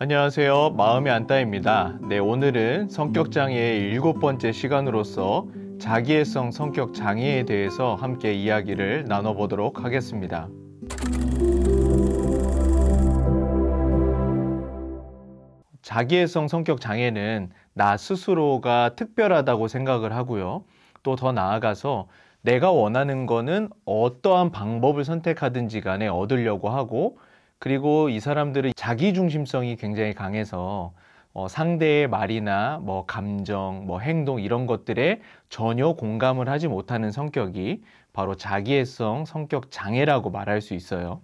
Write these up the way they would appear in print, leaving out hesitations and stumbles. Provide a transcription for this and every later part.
안녕하세요. 마음의 안따입니다. 네, 오늘은 성격장애의 7번째 시간으로서 자기애성 성격 장애에 대해서 함께 이야기를 나눠보도록 하겠습니다. 자기애성 성격 장애는 나 스스로가 특별하다고 생각을 하고요. 또 더 나아가서 내가 원하는 거는 어떠한 방법을 선택하든지 간에 얻으려고 하고, 그리고 이 사람들은 자기중심성이 굉장히 강해서 상대의 말이나 감정, 행동 이런 것들에 전혀 공감을 하지 못하는 성격이 바로 자기애성 성격 장애라고 말할 수 있어요.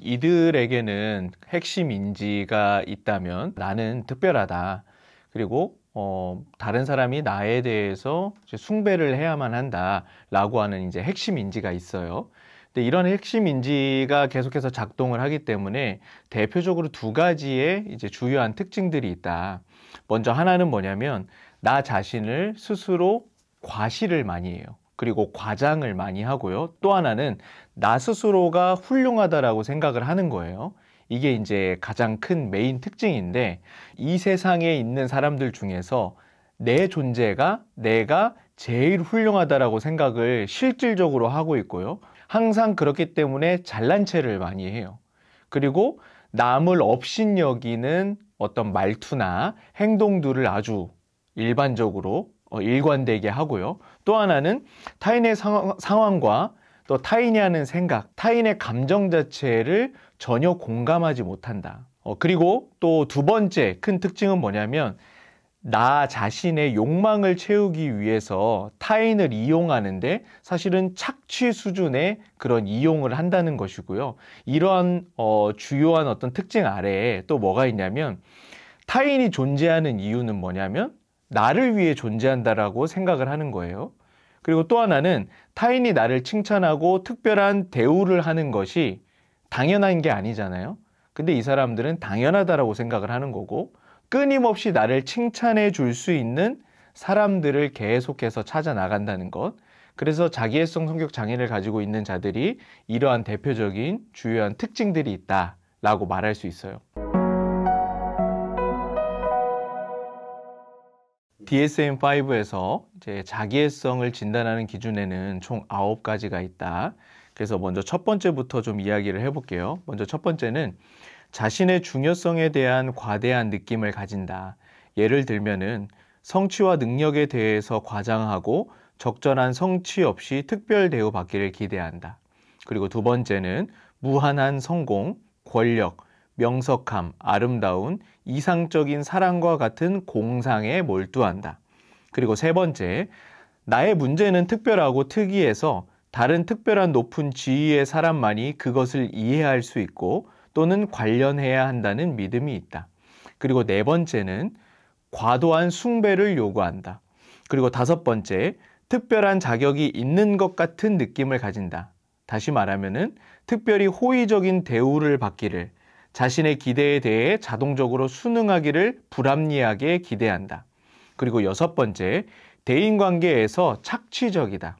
이들에게는 핵심 인지가 있다면 나는 특별하다. 그리고 다른 사람이 나에 대해서 숭배를 해야만 한다라고 하는 이제 핵심 인지가 있어요. 근데 이런 핵심 인지가 계속해서 작동을 하기 때문에 대표적으로 두 가지의 이제 주요한 특징들이 있다. 먼저 하나는 뭐냐면 나 자신을 스스로 과시를 많이 해요. 그리고 과장을 많이 하고요. 또 하나는 나 스스로가 훌륭하다라고 생각을 하는 거예요. 이게 이제 가장 큰 메인 특징인데, 이 세상에 있는 사람들 중에서 내 존재가 내가 제일 훌륭하다라고 생각을 실질적으로 하고 있고요. 항상 그렇기 때문에 잘난 체를 많이 해요. 그리고 남을 업신여기는 어떤 말투나 행동들을 아주 일반적으로 일관되게 하고요. 또 하나는 타인의 상황과 또 타인이 하는 생각, 타인의 감정 자체를 전혀 공감하지 못한다. 그리고 또 두 번째 큰 특징은 뭐냐면 나 자신의 욕망을 채우기 위해서 타인을 이용하는데 사실은 착취 수준의 그런 이용을 한다는 것이고요. 이러한 주요한 어떤 특징 아래에 또 뭐가 있냐면 타인이 존재하는 이유는 뭐냐면 나를 위해 존재한다라고 생각을 하는 거예요. 그리고 또 하나는 타인이 나를 칭찬하고 특별한 대우를 하는 것이 당연한 게 아니잖아요. 근데 이 사람들은 당연하다라고 생각을 하는 거고, 끊임없이 나를 칭찬해 줄 수 있는 사람들을 계속해서 찾아 나간다는 것. 그래서 자기애성 성격 장애를 가지고 있는 자들이 이러한 대표적인 주요한 특징들이 있다라고 말할 수 있어요. DSM-5에서 이제 자기애성을 진단하는 기준에는 총 9가지가 있다. 그래서 먼저 첫 번째부터 좀 이야기를 해볼게요. 먼저 첫 번째는 자신의 중요성에 대한 과대한 느낌을 가진다. 예를 들면은 성취와 능력에 대해서 과장하고 적절한 성취 없이 특별 대우받기를 기대한다. 그리고 두 번째는 무한한 성공, 권력, 명석함, 아름다운, 이상적인 사랑과 같은 공상에 몰두한다. 그리고 세 번째, 나의 문제는 특별하고 특이해서 다른 특별한 높은 지위의 사람만이 그것을 이해할 수 있고 또는 관련해야 한다는 믿음이 있다. 그리고 네 번째는 과도한 숭배를 요구한다. 그리고 다섯 번째, 특별한 자격이 있는 것 같은 느낌을 가진다. 다시 말하면은 특별히 호의적인 대우를 받기를, 자신의 기대에 대해 자동적으로 순응하기를 불합리하게 기대한다. 그리고 여섯 번째, 대인관계에서 착취적이다.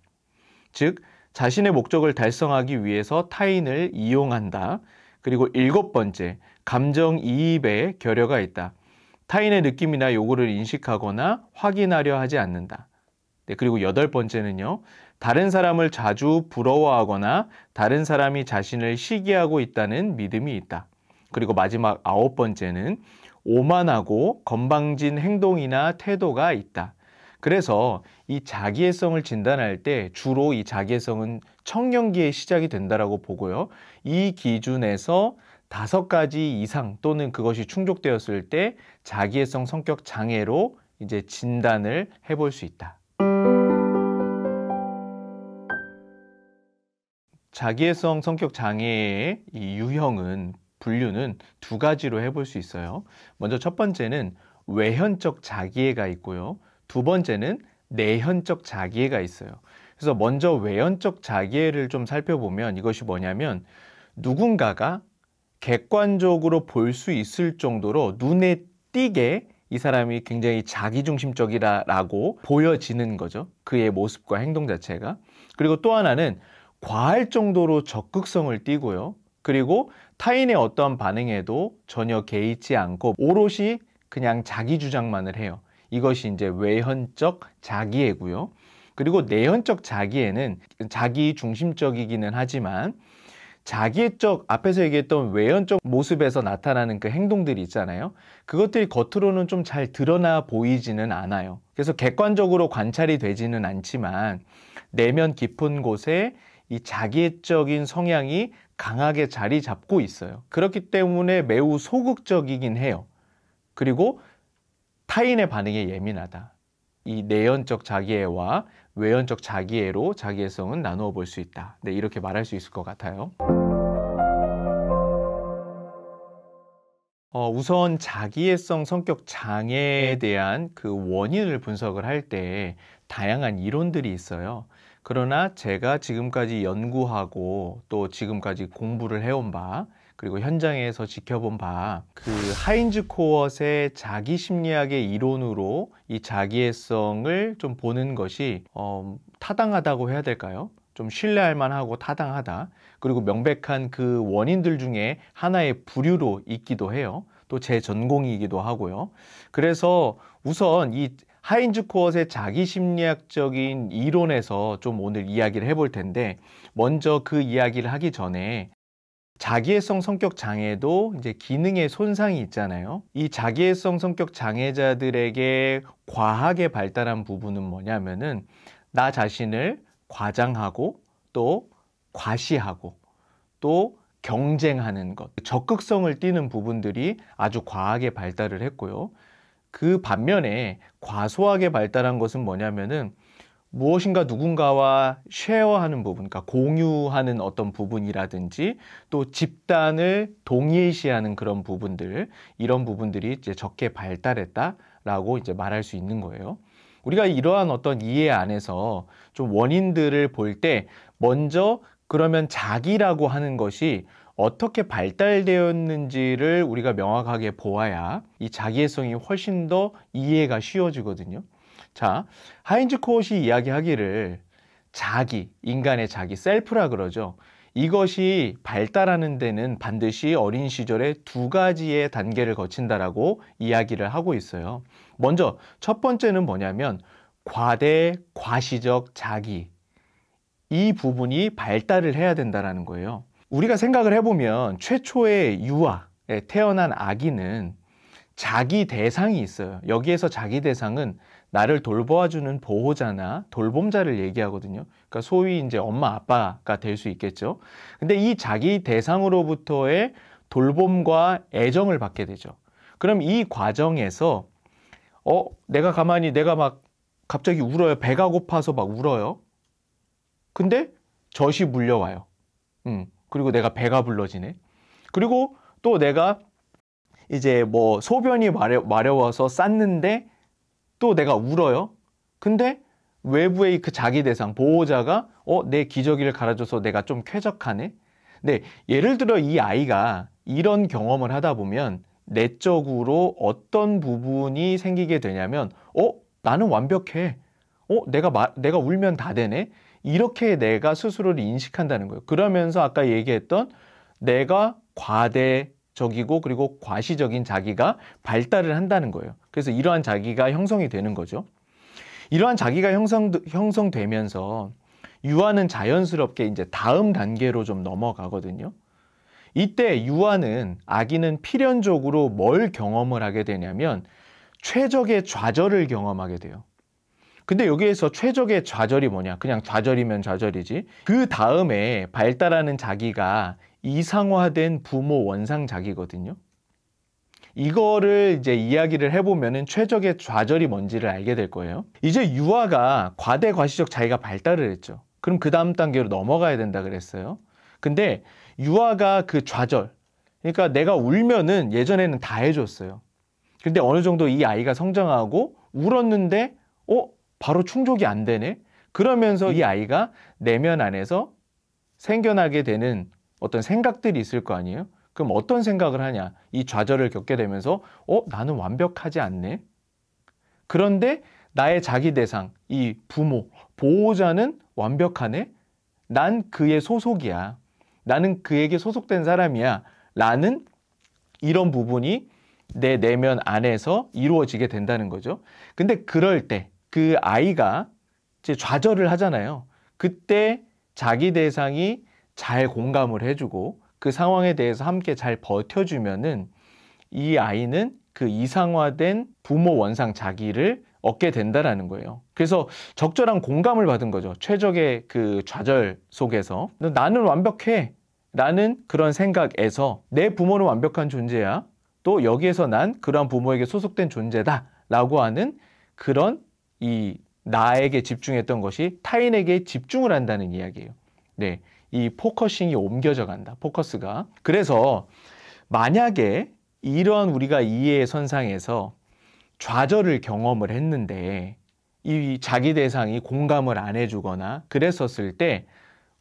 즉, 자신의 목적을 달성하기 위해서 타인을 이용한다. 그리고 일곱 번째, 감정이입에 결여가 있다. 타인의 느낌이나 요구를 인식하거나 확인하려 하지 않는다. 네, 그리고 여덟 번째는요, 다른 사람을 자주 부러워하거나 다른 사람이 자신을 시기하고 있다는 믿음이 있다. 그리고 마지막 아홉 번째는 오만하고 건방진 행동이나 태도가 있다. 그래서 이 자기애성을 진단할 때 주로 이 자기애성은 청년기에 시작이 된다라고 보고요. 이 기준에서 5가지 이상 또는 그것이 충족되었을 때 자기애성 성격 장애로 이제 진단을 해볼 수 있다. 자기애성 성격 장애의 이 유형은 분류는 두 가지로 해볼 수 있어요. 먼저 첫 번째는 외현적 자기애가 있고요. 두 번째는 내현적 자기애가 있어요. 그래서 먼저 외현적 자기애를 좀 살펴보면 이것이 뭐냐면 누군가가 객관적으로 볼 수 있을 정도로 눈에 띄게 이 사람이 굉장히 자기중심적이라고 보여지는 거죠. 그의 모습과 행동 자체가. 그리고 또 하나는 과할 정도로 적극성을 띠고요. 그리고 타인의 어떠한 반응에도 전혀 개의치 않고 오롯이 그냥 자기 주장만을 해요. 이것이 이제 외현적 자기애고요. 그리고 내현적 자기애는 자기 중심적이기는 하지만 자기애적, 앞에서 얘기했던 외현적 모습에서 나타나는 그 행동들이 있잖아요. 그것들이 겉으로는 좀 잘 드러나 보이지는 않아요. 그래서 객관적으로 관찰이 되지는 않지만 내면 깊은 곳에 이 자기애적인 성향이 강하게 자리 잡고 있어요. 그렇기 때문에 매우 소극적이긴 해요. 그리고 타인의 반응에 예민하다. 이 내연적 자기애와 외연적 자기애로 자기애성은 나누어 볼 수 있다. 네, 이렇게 말할 수 있을 것 같아요. 우선 자기애성 성격 장애에 대한 그 원인을 분석을 할 때 다양한 이론들이 있어요. 그러나 제가 지금까지 연구하고 또 지금까지 공부를 해온 바, 그리고 현장에서 지켜본 바, 그 하인즈 코엇의 자기 심리학의 이론으로 이 자기애성을 좀 보는 것이 타당하다고 해야 될까요? 좀 신뢰할 만하고 타당하다. 그리고 명백한 그 원인들 중에 하나의 부류로 있기도 해요. 또 제 전공이기도 하고요. 그래서 우선 이 하인즈 코엇의 자기 심리학적인 이론에서 좀 오늘 이야기를 해볼 텐데, 먼저 그 이야기를 하기 전에 자기애성 성격 장애도 이제 기능의 손상이 있잖아요. 이 자기애성 성격 장애자들에게 과하게 발달한 부분은 뭐냐면은 나 자신을 과장하고 또 과시하고 또 경쟁하는 것, 적극성을 띠는 부분들이 아주 과하게 발달을 했고요. 그 반면에 과소하게 발달한 것은 뭐냐면은 무엇인가 누군가와 쉐어하는 부분, 그러니까 공유하는 어떤 부분이라든지 또 집단을 동일시하는 그런 부분들, 이런 부분들이 이제 적게 발달했다라고 이제 말할 수 있는 거예요. 우리가 이러한 어떤 이해 안에서 좀 원인들을 볼 때 먼저 그러면 자기라고 하는 것이 어떻게 발달되었는지를 우리가 명확하게 보아야 이 자기애성이 훨씬 더 이해가 쉬워지거든요. 자, 하인즈 코엇이 이야기하기를 자기, 인간의 자기, 셀프라 그러죠. 이것이 발달하는 데는 반드시 어린 시절에 두 가지의 단계를 거친다라고 이야기를 하고 있어요. 먼저 첫 번째는 뭐냐면 과대, 과시적 자기, 이 부분이 발달을 해야 된다는 거예요. 우리가 생각을 해보면 최초의 유아에 태어난 아기는 자기 대상이 있어요. 여기에서 자기 대상은 나를 돌보아주는 보호자나 돌봄자를 얘기하거든요. 그러니까 소위 이제 엄마 아빠가 될 수 있겠죠. 근데 이 자기 대상으로부터의 돌봄과 애정을 받게 되죠. 그럼 이 과정에서 내가 막 갑자기 울어요. 배가 고파서 막 울어요. 근데 젖이 물려와요. 그리고 내가 배가 불러지네. 그리고 또 내가 이제 뭐 소변이 마려워서 쌌는데 또 내가 울어요. 근데 외부의 그 자기 대상, 보호자가 내 기저귀를 갈아줘서 내가 좀 쾌적하네. 네, 예를 들어 이 아이가 이런 경험을 하다 보면 내적으로 어떤 부분이 생기게 되냐면 나는 완벽해. 내가 울면 다 되네. 이렇게 내가 스스로를 인식한다는 거예요. 그러면서 아까 얘기했던 내가 과대적이고 그리고 과시적인 자기가 발달을 한다는 거예요. 그래서 이러한 자기가 형성이 되는 거죠. 이러한 자기가 형성되면서 유아는 자연스럽게 이제 다음 단계로 좀 넘어가거든요. 이때 아기는 필연적으로 뭘 경험을 하게 되냐면 최적의 좌절을 경험하게 돼요. 근데 여기에서 최적의 좌절이 뭐냐? 그냥 좌절이면 좌절이지. 그 다음에 발달하는 자기가 이상화된 부모 원상 자기거든요. 이거를 이제 이야기를 해보면은 최적의 좌절이 뭔지를 알게 될 거예요. 이제 유아가 과대 과시적 자기가 발달을 했죠. 그럼 그 다음 단계로 넘어가야 된다 그랬어요. 근데 유아가 그 좌절, 그러니까 내가 울면은 예전에는 다 해줬어요. 근데 어느 정도 이 아이가 성장하고 울었는데 바로 충족이 안 되네. 그러면서 이 아이가 내면 안에서 생겨나게 되는 어떤 생각들이 있을 거 아니에요. 그럼 어떤 생각을 하냐? 이 좌절을 겪게 되면서 나는 완벽하지 않네. 그런데 나의 자기 대상, 이 부모, 보호자는 완벽하네. 난 그의 소속이야. 나는 그에게 소속된 사람이야. 라는 이런 부분이 내 내면 안에서 이루어지게 된다는 거죠. 근데 그럴 때 그 아이가 이제 좌절을 하잖아요. 그때 자기 대상이 잘 공감을 해주고 그 상황에 대해서 함께 잘 버텨주면은 이 아이는 그 이상화된 부모 원상 자기를 얻게 된다라는 거예요. 그래서 적절한 공감을 받은 거죠. 최적의 그 좌절 속에서 나는 완벽해. 라는 그런 생각에서 내 부모는 완벽한 존재야. 또 여기에서 난 그러한 부모에게 소속된 존재다. 라고 하는 그런 이 나에게 집중했던 것이 타인에게 집중을 한다는 이야기예요. 네. 이 포커싱이 옮겨져 간다. 포커스가. 그래서 만약에 이러한 우리가 이해의 선상에서 좌절을 경험을 했는데 이 자기 대상이 공감을 안 해주거나 그랬었을 때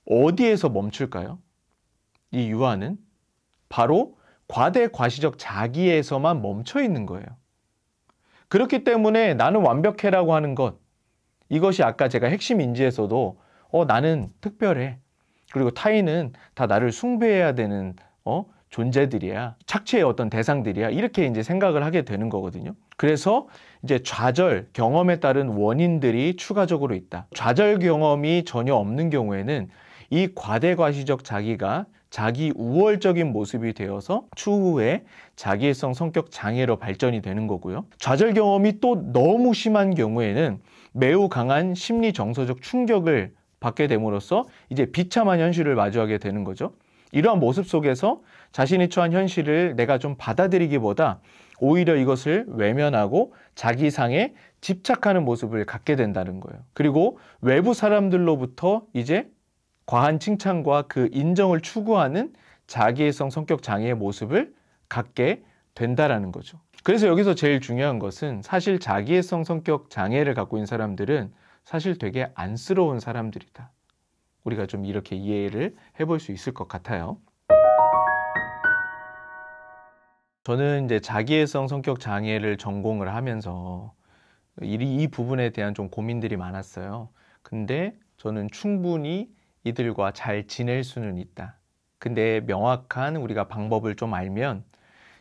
어디에서 멈출까요? 이 유아는 바로 과대 과시적 자기에서만 멈춰 있는 거예요. 그렇기 때문에 나는 완벽해라고 하는 것, 이것이 아까 제가 핵심 인지에서도 나는 특별해. 그리고 타인은 다 나를 숭배해야 되는 존재들이야. 착취의 어떤 대상들이야. 이렇게 이제 생각을 하게 되는 거거든요. 그래서 이제 좌절 경험에 따른 원인들이 추가적으로 있다. 좌절 경험이 전혀 없는 경우에는 이 과대과시적 자기가 자기 우월적인 모습이 되어서 추후에 자기애성 성격 장애로 발전이 되는 거고요. 좌절 경험이 또 너무 심한 경우에는 매우 강한 심리 정서적 충격을 받게 됨으로써 이제 비참한 현실을 마주하게 되는 거죠. 이러한 모습 속에서 자신이 처한 현실을 내가 좀 받아들이기보다 오히려 이것을 외면하고 자기상에 집착하는 모습을 갖게 된다는 거예요. 그리고 외부 사람들로부터 이제 과한 칭찬과 그 인정을 추구하는 자기애성 성격 장애의 모습을 갖게 된다라는 거죠. 그래서 여기서 제일 중요한 것은 사실 자기애성 성격 장애를 갖고 있는 사람들은 사실 되게 안쓰러운 사람들이다. 우리가 좀 이렇게 이해를 해볼 수 있을 것 같아요. 저는 이제 자기애성 성격 장애를 전공을 하면서 이 부분에 대한 좀 고민들이 많았어요. 근데 저는 충분히 이들과 잘 지낼 수는 있다. 근데 명확한 우리가 방법을 좀 알면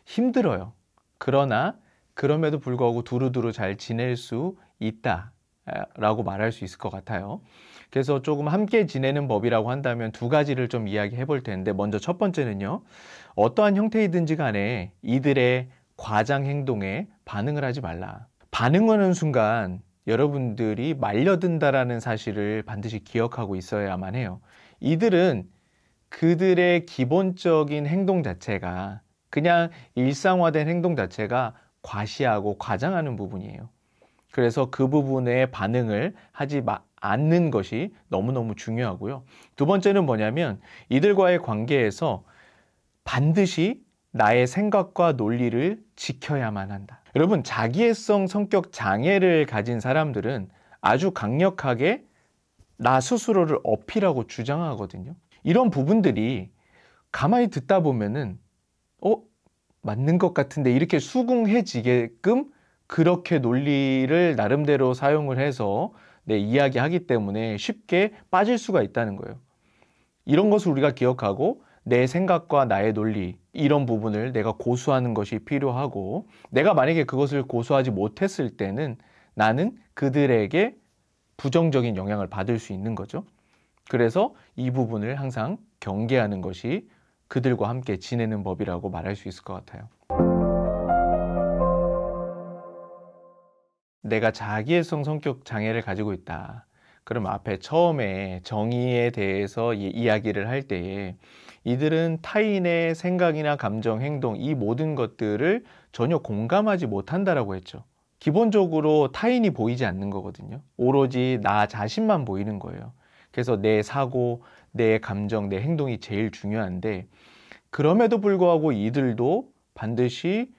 힘들어요. 그러나 그럼에도 불구하고 두루두루 잘 지낼 수 있다 라고 말할 수 있을 것 같아요. 그래서 조금 함께 지내는 법이라고 한다면 두 가지를 좀 이야기해 볼 텐데, 먼저 첫 번째는요, 어떠한 형태이든지 간에 이들의 과장 행동에 반응을 하지 말라. 반응하는 순간 여러분들이 말려든다라는 사실을 반드시 기억하고 있어야만 해요. 이들은 그들의 기본적인 행동 자체가 그냥 일상화된 행동 자체가 과시하고 과장하는 부분이에요. 그래서 그 부분에 반응을 하지 않는 것이 너무너무 중요하고요. 두 번째는 뭐냐면 이들과의 관계에서 반드시 나의 생각과 논리를 지켜야만 한다. 여러분, 자기애성 성격 장애를 가진 사람들은 아주 강력하게 나 스스로를 어필하고 주장하거든요. 이런 부분들이 가만히 듣다 보면은 맞는 것 같은데 이렇게 수긍해지게끔 그렇게 논리를 나름대로 사용을 해서 이야기하기 때문에 쉽게 빠질 수가 있다는 거예요. 이런 것을 우리가 기억하고 내 생각과 나의 논리, 이런 부분을 내가 고수하는 것이 필요하고, 내가 만약에 그것을 고수하지 못했을 때는 나는 그들에게 부정적인 영향을 받을 수 있는 거죠. 그래서 이 부분을 항상 경계하는 것이 그들과 함께 지내는 법이라고 말할 수 있을 것 같아요. 내가 자기애성 성격 장애를 가지고 있다. 그럼 앞에 처음에 정의에 대해서 이야기를 할 때에 이들은 타인의 생각이나 감정, 행동, 이 모든 것들을 전혀 공감하지 못한다라고 했죠. 기본적으로 타인이 보이지 않는 거거든요. 오로지 나 자신만 보이는 거예요. 그래서 내 사고, 내 감정, 내 행동이 제일 중요한데, 그럼에도 불구하고 이들도 반드시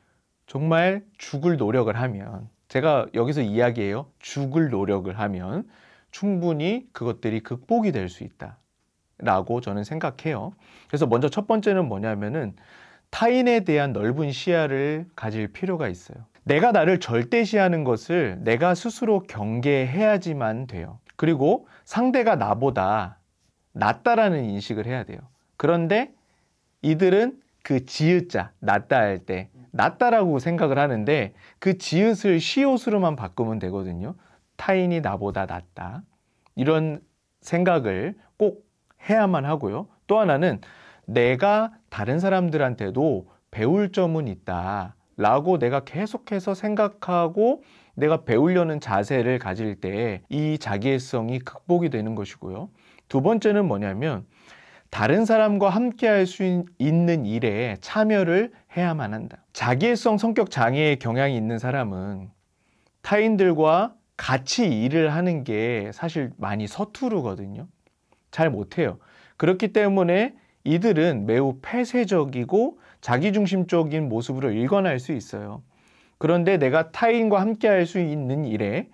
정말 죽을 노력을 하면, 제가 여기서 이야기해요. 죽을 노력을 하면 충분히 그것들이 극복이 될 수 있다 라고 저는 생각해요. 그래서 먼저 첫 번째는 뭐냐면은 타인에 대한 넓은 시야를 가질 필요가 있어요. 내가 나를 절대시하는 것을 내가 스스로 경계해야지만 돼요. 그리고 상대가 나보다 낫다라는 인식을 해야 돼요. 그런데 이들은 그 지읒자, 낫다 할 때 낫다라고 생각을 하는데 그 지읒을 시옷으로만 바꾸면 되거든요. 타인이 나보다 낫다. 이런 생각을 꼭 해야만 하고요. 또 하나는 내가 다른 사람들한테도 배울 점은 있다 라고 내가 계속해서 생각하고 내가 배우려는 자세를 가질 때 이 자기애성이 극복이 되는 것이고요. 두 번째는 뭐냐면 다른 사람과 함께 할 수 있는 일에 참여를 해야만 한다. 자기애성 성격 장애의 경향이 있는 사람은 타인들과 같이 일을 하는 게 사실 많이 서투르거든요. 잘 못해요. 그렇기 때문에 이들은 매우 폐쇄적이고 자기중심적인 모습으로 일관할 수 있어요. 그런데 내가 타인과 함께 할 수 있는 일에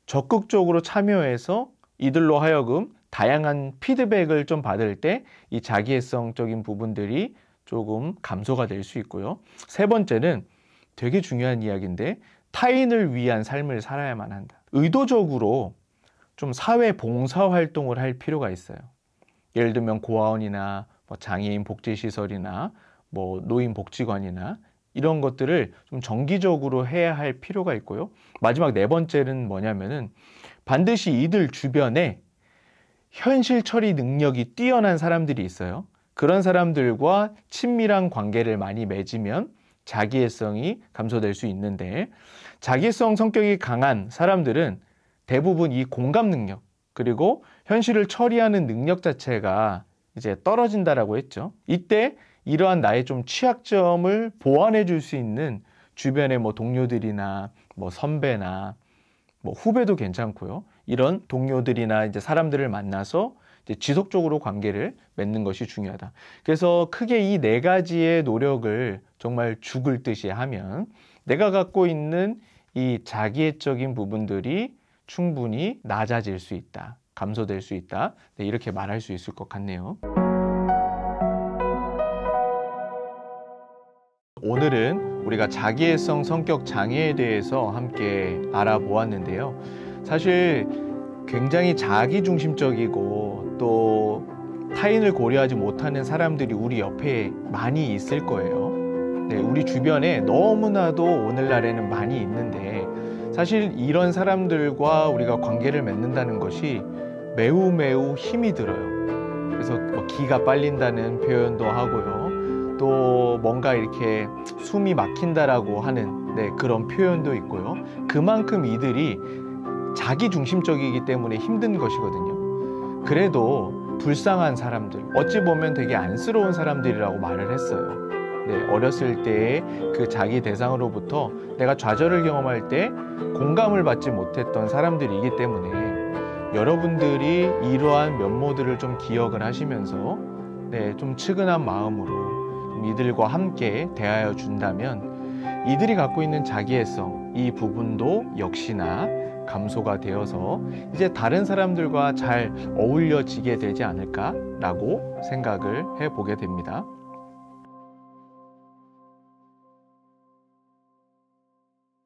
적극적으로 참여해서 이들로 하여금 다양한 피드백을 좀 받을 때 이 자기애성적인 부분들이 조금 감소가 될 수 있고요. 세 번째는 되게 중요한 이야기인데 타인을 위한 삶을 살아야만 한다. 의도적으로 좀 사회 봉사 활동을 할 필요가 있어요. 예를 들면 고아원이나 장애인 복지시설이나 노인 복지관이나 이런 것들을 좀 정기적으로 해야 할 필요가 있고요. 마지막 네 번째는 뭐냐면은 반드시 이들 주변에 현실 처리 능력이 뛰어난 사람들이 있어요. 그런 사람들과 친밀한 관계를 많이 맺으면 자기애성이 감소될 수 있는데 자기애성 성격이 강한 사람들은 대부분 이 공감 능력 그리고 현실을 처리하는 능력 자체가 이제 떨어진다라고 했죠. 이때 이러한 나의 좀 취약점을 보완해 줄 수 있는 주변의 동료들이나 선배나 후배도 괜찮고요. 이런 동료들이나 이제 사람들을 만나서 이제 지속적으로 관계를 맺는 것이 중요하다. 그래서 크게 이 네 가지의 노력을 정말 죽을 듯이 하면 내가 갖고 있는 이 자기애적인 부분들이 충분히 낮아질 수 있다. 감소될 수 있다. 네, 이렇게 말할 수 있을 것 같네요. 오늘은 우리가 자기애성 성격 장애에 대해서 함께 알아보았는데요. 사실 굉장히 자기중심적이고 또 타인을 고려하지 못하는 사람들이 우리 옆에 많이 있을 거예요. 네, 우리 주변에 너무나도 오늘날에는 많이 있는데 사실 이런 사람들과 우리가 관계를 맺는다는 것이 매우 힘이 들어요. 그래서 기가 빨린다는 표현도 하고요. 또 뭔가 이렇게 숨이 막힌다라고 하는 그런 표현도 있고요. 그만큼 이들이 자기중심적이기 때문에 힘든 것이거든요. 그래도 불쌍한 사람들, 어찌 보면 되게 안쓰러운 사람들이라고 말을 했어요. 어렸을 때의 그 자기 대상으로부터 내가 좌절을 경험할 때 공감을 받지 못했던 사람들이기 때문에 여러분들이 이러한 면모들을 좀 기억을 하시면서 좀 측은한 마음으로 이들과 함께 대하여 준다면 이들이 갖고 있는 자기애성, 이 부분도 역시나 감소가 되어서 이제 다른 사람들과 잘 어울려지게 되지 않을까라고 생각을 해보게 됩니다.